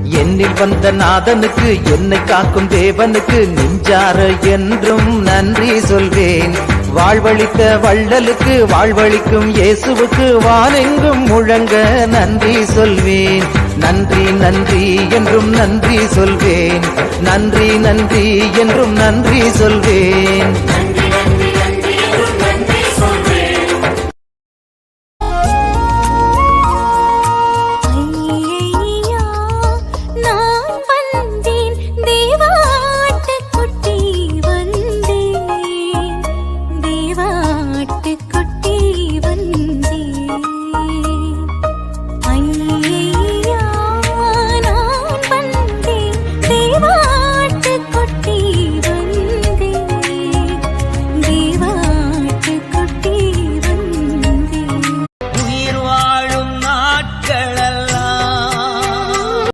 என்னில் வந்த நாதனுக்கு, என்னை காக்கும் தேவனுக்கு நெஞ்சார என்றும் நன்றி சொல்வேன். வாழ்வழித்த வள்ளலுக்கு, வாழ்வழிக்கும் இயேசுவுக்கு வானெங்கும் முழங்க நன்றி சொல்வேன். நன்றி நன்றி என்றும் நன்றி சொல்வேன். நன்றி நன்றி என்றும் நன்றி சொல்வேன்.